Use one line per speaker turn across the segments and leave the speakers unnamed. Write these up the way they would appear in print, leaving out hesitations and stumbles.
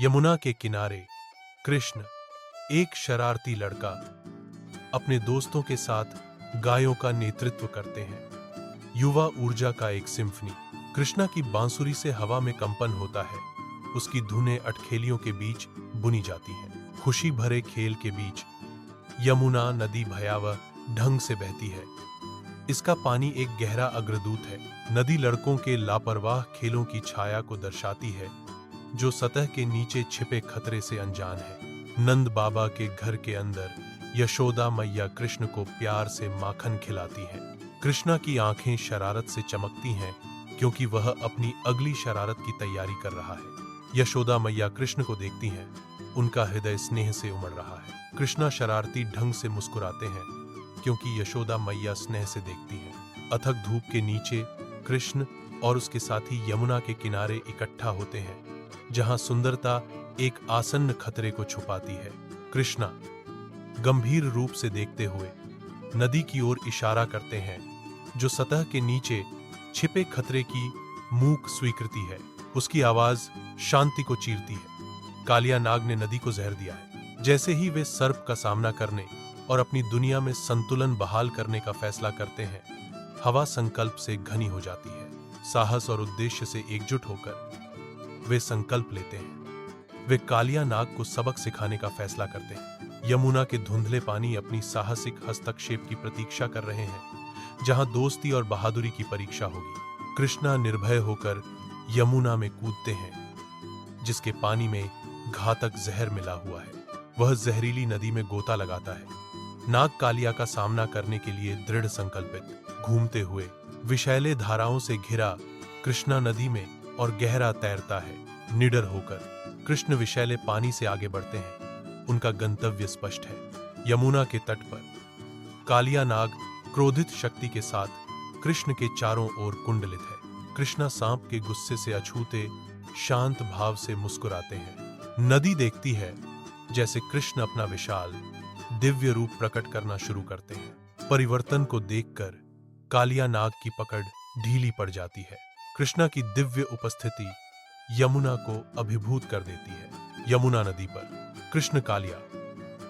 यमुना के किनारे कृष्ण, एक शरारती लड़का, अपने दोस्तों के साथ गायों का नेतृत्व करते हैं। युवा ऊर्जा का एक सिम्फनी। कृष्णा की बांसुरी से हवा में कंपन होता है। उसकी धुनें अटखेलियों के बीच बुनी जाती हैं। खुशी भरे खेल के बीच यमुना नदी भयावह ढंग से बहती है। इसका पानी एक गहरा अग्रदूत है। नदी लड़कों के लापरवाह खेलों की छाया को दर्शाती है, जो सतह के नीचे छिपे खतरे से अनजान है। नंद बाबा के घर के अंदर यशोदा मैया कृष्ण को प्यार से माखन खिलाती हैं। कृष्णा की आंखें शरारत से चमकती हैं, क्योंकि वह अपनी अगली शरारत की तैयारी कर रहा है। यशोदा मैया कृष्ण को देखती हैं, उनका हृदय स्नेह से उमड़ रहा है। कृष्णा शरारती ढंग से मुस्कुराते हैं, क्योंकि यशोदा मैया स्नेह से देखती हैं। अथक धूप के नीचे कृष्ण और उसके साथी यमुना के किनारे इकट्ठा होते हैं, जहां सुंदरता एक आसन्न खतरे को छुपाती है। कृष्णा गंभीर रूप से देखते हुए नदी की ओर इशारा करते हैं, जो सतह के नीचे छिपे खतरे की मूक स्वीकृति है। उसकी आवाज शांति को चीरती है। कालिया नाग ने नदी को जहर दिया है। जैसे ही वे सर्प का सामना करने और अपनी दुनिया में संतुलन बहाल करने का फैसला करते हैं, हवा संकल्प से घनी हो जाती है। साहस और उद्देश्य से एकजुट होकर वे संकल्प लेते हैं। वे कालिया नाग को सबक सिखाने का फैसला करते हैं। यमुना के धुंधले पानी अपनी साहसिक हस्तक्षेप की प्रतीक्षा कर रहे हैं, जहां दोस्ती और बहादुरी की परीक्षा होगी। कृष्णा निर्भय होकर यमुना में कूदते हैं, जिसके पानी में घातक जहर मिला हुआ है। वह जहरीली नदी में गोता लगाता है। नाग कालिया का सामना करने के लिए दृढ़ संकल्पित। घूमते हुए विषैले धाराओं से घिरा कृष्णा नदी में और गहरा तैरता है। निडर होकर कृष्ण विषैले पानी से आगे बढ़ते हैं। उनका गंतव्य स्पष्ट है, यमुना के तट पर। कालिया नाग क्रोधित शक्ति के साथ कृष्ण के चारों ओर कुंडलित है। कृष्णा सांप के गुस्से से अछूते शांत भाव से मुस्कुराते हैं। नदी देखती है जैसे कृष्ण अपना विशाल दिव्य रूप प्रकट करना शुरू करते हैं। परिवर्तन को देखकर कालिया नाग की पकड़ ढीली पड़ जाती है। कृष्णा की दिव्य उपस्थिति यमुना को अभिभूत कर देती है। यमुना नदी पर कृष्ण कालिया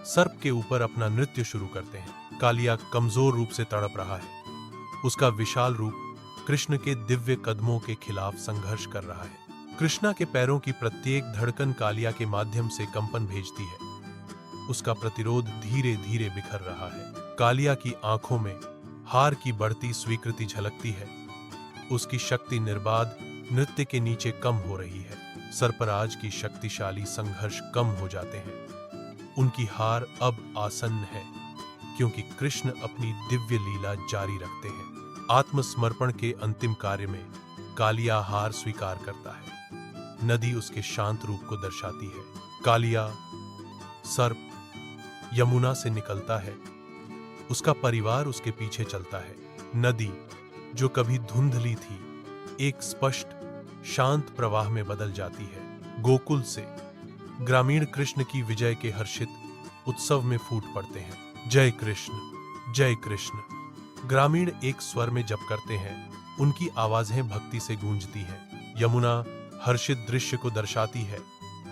सर्प के ऊपर अपना नृत्य शुरू करते हैं। कालिया कमजोर रूप से तड़प रहा है। उसका विशाल रूप कृष्ण के दिव्य कदमों के खिलाफ संघर्ष कर रहा है। कृष्णा के पैरों की प्रत्येक धड़कन कालिया के माध्यम से कंपन भेजती है। उसका प्रतिरोध धीरे धीरे बिखर रहा है। कालिया की आंखों में हार की बढ़ती स्वीकृति झलकती है। उसकी शक्ति निर्बाध नृत्य के नीचे कम हो रही है। सर्पराज की शक्तिशाली संघर्ष कम हो जाते हैं। उनकी हार अब आसन्न है, क्योंकि कृष्ण अपनी दिव्य लीला जारी रखते हैं। आत्मसमर्पण के अंतिम कार्य में कालिया हार स्वीकार करता है। नदी उसके शांत रूप को दर्शाती है। कालिया सर्प यमुना से निकलता है। उसका परिवार उसके पीछे चलता है। नदी, जो कभी धुंधली थी, एक स्पष्ट शांत प्रवाह में बदल जाती है। गोकुल से ग्रामीण कृष्ण की विजय के हर्षित उत्सव में फूट पड़ते हैं। जय कृष्ण, जय कृष्ण ग्रामीण एक स्वर में जप करते हैं। उनकी आवाजें भक्ति से गूंजती हैं। यमुना हर्षित दृश्य को दर्शाती है।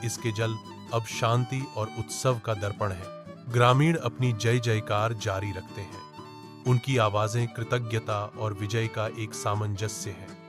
इसके जल अब शांति और उत्सव का दर्पण है। ग्रामीण अपनी जय जयकार जारी रखते हैं। उनकी आवाजें कृतज्ञता और विजय का एक सामंजस्य है।